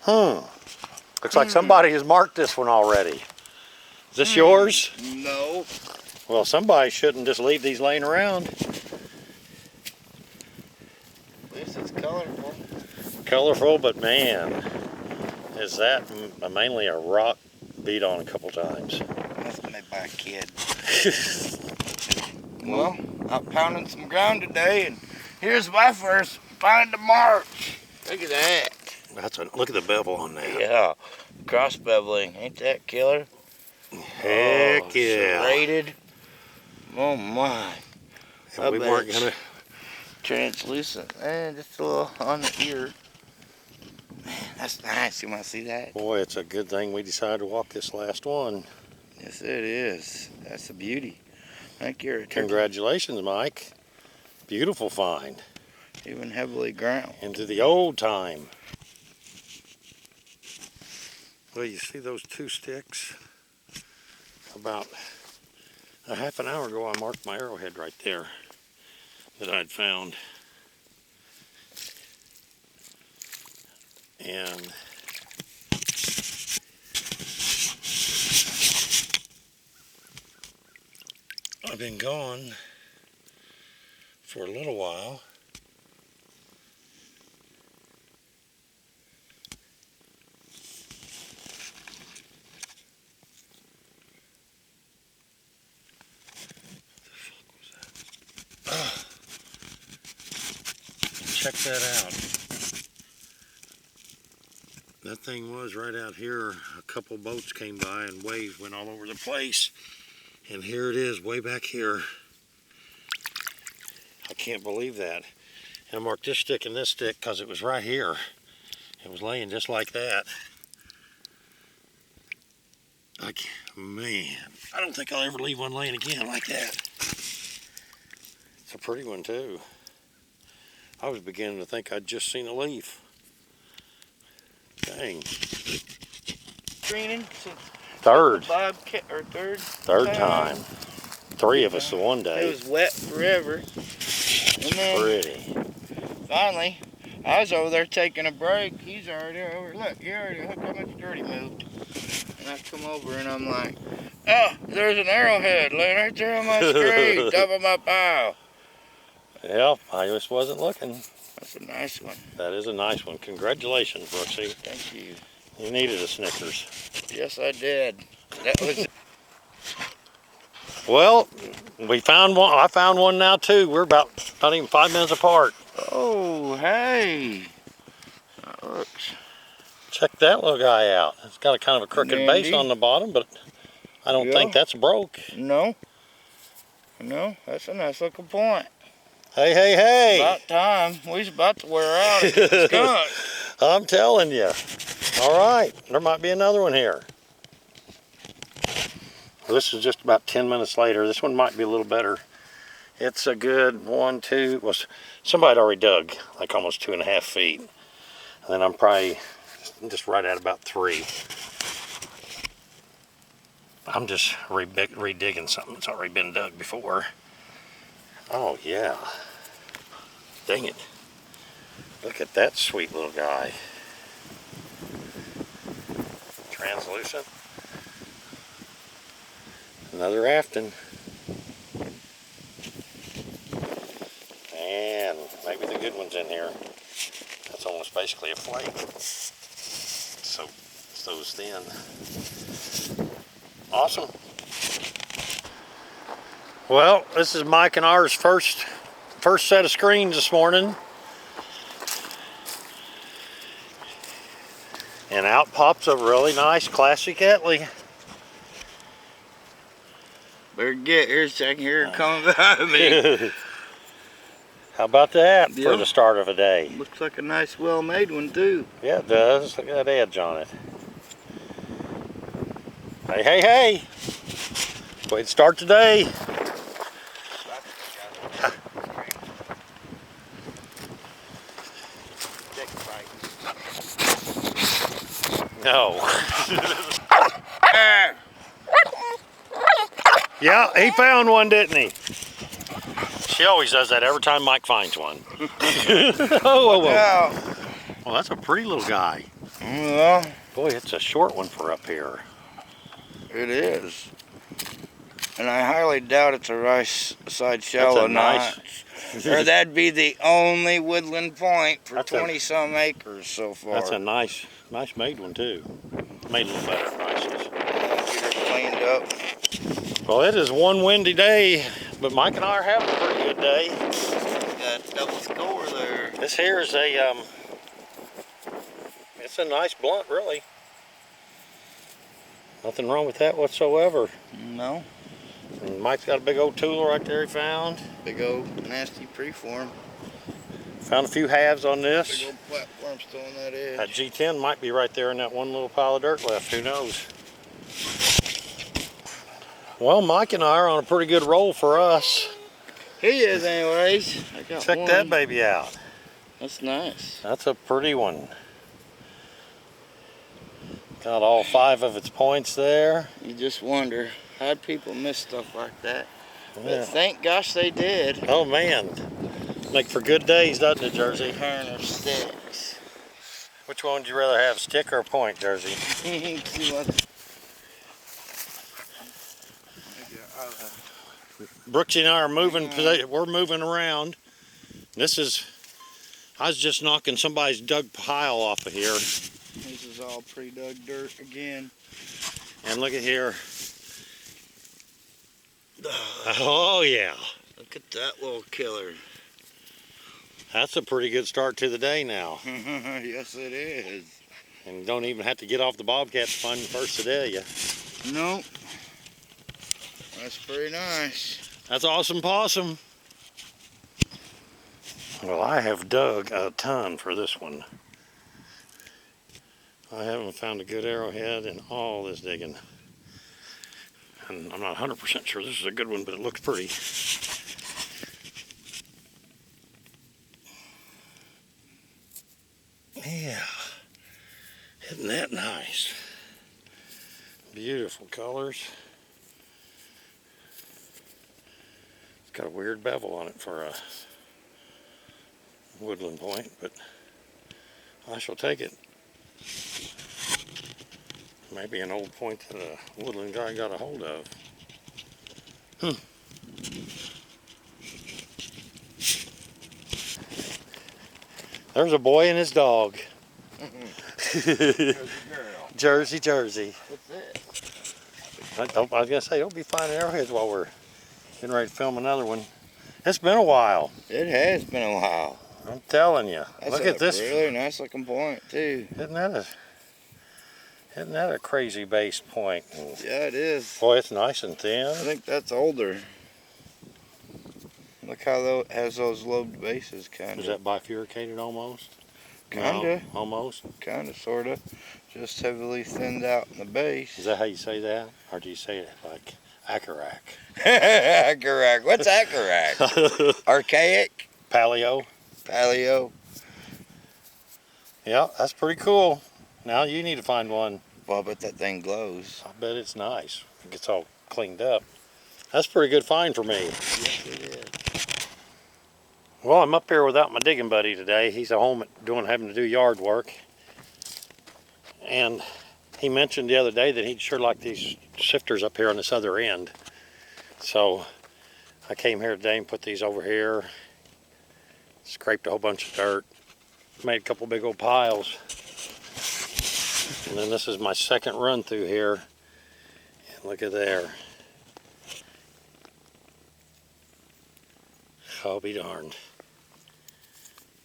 Looks like somebody has marked this one already. Is this yours? No. Well, somebody shouldn't just leave these laying around. At least it's colorful. Colorful, but man, is that mainly a rock beat on a couple times. That's made by a kid. Well, out pounding some ground today, and here's my first find of March. Look at that. Look at the bevel on that. Yeah, cross beveling. Ain't that killer? Heck yeah. Serrated. Oh my. And we weren't gonna. Translucent. And just a little on the ear. Man, that's nice. You want to see that? Boy, it's a good thing we decided to walk this last one. Yes, it is. That's a beauty. Thank you. Congratulations, Mike. Beautiful find. Even heavily ground. Into the old time. Well, you see those two sticks? About a half an hour ago, I marked my arrowhead right there that I'd found. And I've been gone for a little while. Check that out. That thing was right out here. A couple boats came by and waves went all over the place. And here it is, way back here. I can't believe that. And I marked this stick and this stick because it was right here. It was laying just like that. Man, I don't think I'll ever leave one laying again like that. It's a pretty one too. I was beginning to think I'd just seen a leaf. Dang. Greening Third. Third time. Three of us in one day. It was wet forever. And then Pretty. finally, I was over there taking a break. He's already over. Look, look how much dirt he moved. And I come over and I'm like, oh, there's an arrowhead laying right there on my screen, top of my pile. Yeah, I just wasn't looking. That's a nice one. That is a nice one. Congratulations, Brooksy. Thank you. You needed a Snickers. Yes, I did. That was. Well, we found one. I found one now too. We're about not even 5 minutes apart. Oh, hey. That looks. Check that little guy out. It's got a kind of a crooked base on the bottom, but I don't think that's broke. No. No, that's a nice looking point. Hey, hey, hey. About time. We's about to wear out and get skunked. I'm telling you. All right, there might be another one here. Well, this is just about 10 minutes later. This one might be a little better. It's a good 1, 2. Well, somebody had already dug like almost 2.5 feet. And then I'm probably just right at about 3. I'm just redigging something that's already been dug before. Oh yeah. Dang it. Look at that sweet little guy. Translucent. Another Afton. And maybe the good one's in here. That's almost basically a flake. So it's those thin. Awesome. Well, this is Mike and ours first set of screens this morning. And out pops a really nice classic Etley. Better get here so I can hear it coming behind me. How about that for the start of a day? Looks like a nice well-made one too. Yeah, it does. Look at that edge on it. Hey, hey, hey. Way to start today. No. Yeah, he found one, didn't he? She always does that every time Mike finds one. Oh, whoa, whoa. Oh, that's a pretty little guy. Well, Boy, it's a short one for up here. it is. And I highly doubt it's a right-side shallow nice- notch. Or that'd be the only woodland point for 20-some acres so far. That's a nice made one too. Made a little better prices. Get her cleaned up. Well, it is one windy day, but Mike and I are having a pretty good day. Got a double score there. This here is a, it's a nice blunt, really. Nothing wrong with that whatsoever. No. And Mike's got a big old tool right there he found. Big old nasty preform. Found a few halves on this. Big old platform still on that edge. That G10 might be right there in that one little pile of dirt left, who knows. Well, Mike and I are on a pretty good roll for us. He is anyways. I got Check one. that baby out. That's nice. That's a pretty one. Got all 5 of its points there. You just wonder, how'd people miss stuff like that? Yeah. But thank gosh they did. Oh man, make for good days, doesn't it, Jersey? Turner sticks. Which one would you rather have, stick or point, Jersey? See what? Brooksy and I are moving. We're moving around. I was just knocking somebody's dug pile off of here. This is all pre-dug dirt again. And look at here. Oh yeah. Look at that little killer. That's a pretty good start to the day now. Yes, it is. And you don't even have to get off the bobcat to find the first today. Nope. That's pretty nice. That's awesome possum. Well, I have dug a ton for this one. I haven't found a good arrowhead in all this digging. And I'm not 100% sure this is a good one, but it looks pretty. Yeah. Isn't that nice? Beautiful colors. It's got a weird bevel on it for a woodland point, but I shall take it. Maybe an old point that a woodland guy got a hold of. There's a boy and his dog. Jersey. What's that? I was gonna say, don't be finding arrowheads while we're getting ready to film another one. It's been a while. It has been a while. I'm telling you. That's Look at this. Really nice looking point too. Isn't that a crazy base point? Yeah, it is. Boy, it's nice and thin. I think that's older. Look how it has those lobed bases, kind of. Is that bifurcated almost? Kinda. No, almost. Kinda, sorta. Just heavily thinned out in the base. Is that how you say that? Or do you say it like Acarac? Acarac. What's Acarac? Archaic? Paleo? Paleo? Yeah, that's pretty cool. Now you need to find one. Well, I bet that thing glows. I bet it's nice. It gets all cleaned up. That's a pretty good find for me. Yes, it is. Well, I'm up here without my digging buddy today. He's at home having to do yard work. And he mentioned the other day that he'd sure like these sifters up here on this other end. So I came here today and put these over here. Scraped a whole bunch of dirt. Made a couple big old piles. And then this is my second run through here. And look at there. I'll be darned.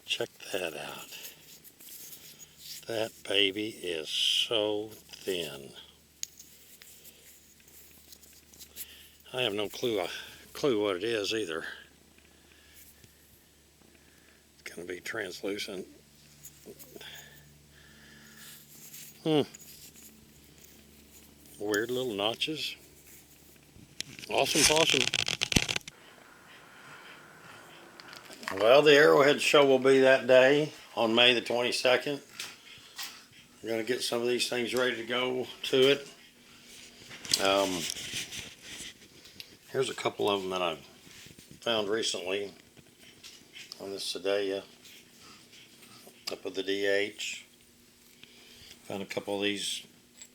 Check that out. That baby is so thin. I have no clue what it is either. It's going to be translucent. Weird little notches. Awesome possum. Well, the arrowhead show will be that day on May the 22nd. I'm going to get some of these things ready to go to it. Here's a couple of them that I've found recently on this Sedalia. up of the DH. Found a couple of these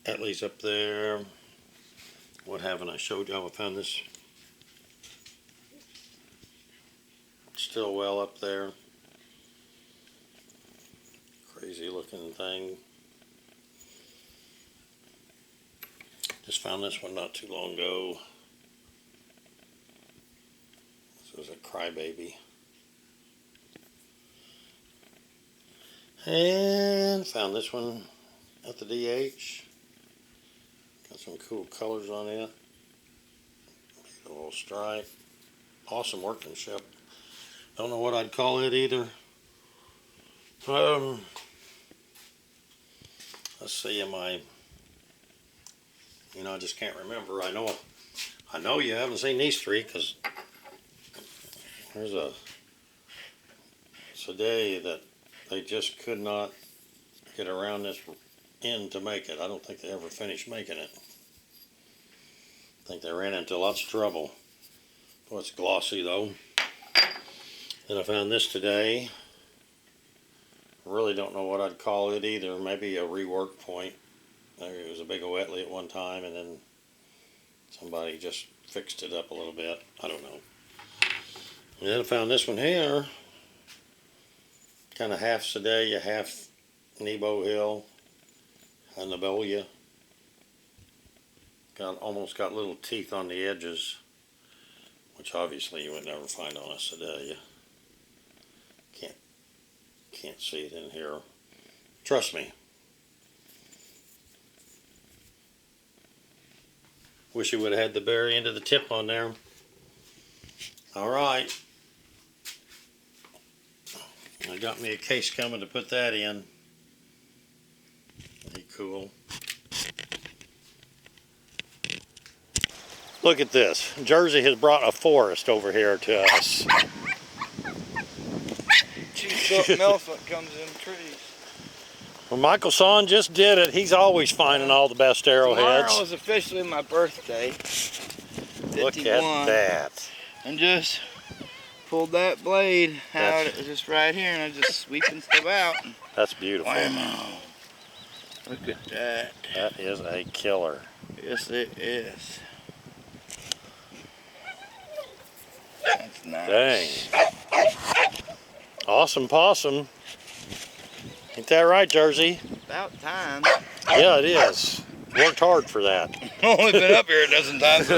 at least up there. What haven't I showed y'all? I found this still well up there. Crazy looking thing. Just found this one not too long ago. This was a crybaby. And found this one at the DH. Got some cool colors on it. A little stripe. Awesome workmanship. Don't know what I'd call it either. Let's see, I just can't remember. I know you haven't seen these three because it's a day that they just could not get around this end to make it. I don't think they ever finished making it. I think they ran into lots of trouble. Oh, it's glossy though. Then I found this today. Really don't know what I'd call it either. Maybe a rework point. Maybe it was a big Wetly at one time and then somebody just fixed it up a little bit. I don't know. And then I found this one here. Kind of half Sedalia, half Nebo Hill, and Nabolia. Almost got little teeth on the edges, which obviously you would never find on a Sedalia. Can't see it in here. Trust me. Wish you would have had the very end of the tip on there. All right. I got me a case coming to put that in. Pretty cool. Look at this. Jersey has brought a forest over here to us. Something else that comes in trees. Well, Michael Son just did it. He's always finding all the best arrowheads. Tomorrow is officially my birthday. 51. Look at that. And just pulled that blade out. It was just right here, and I was just sweeping stuff out. That's beautiful. Whammo. Look at that. That is a killer. Yes, it is. That's nice. Dang. Awesome possum. Ain't that right, Jersey? About time. Yeah, it is. Worked hard for that. Only been up here a dozen times.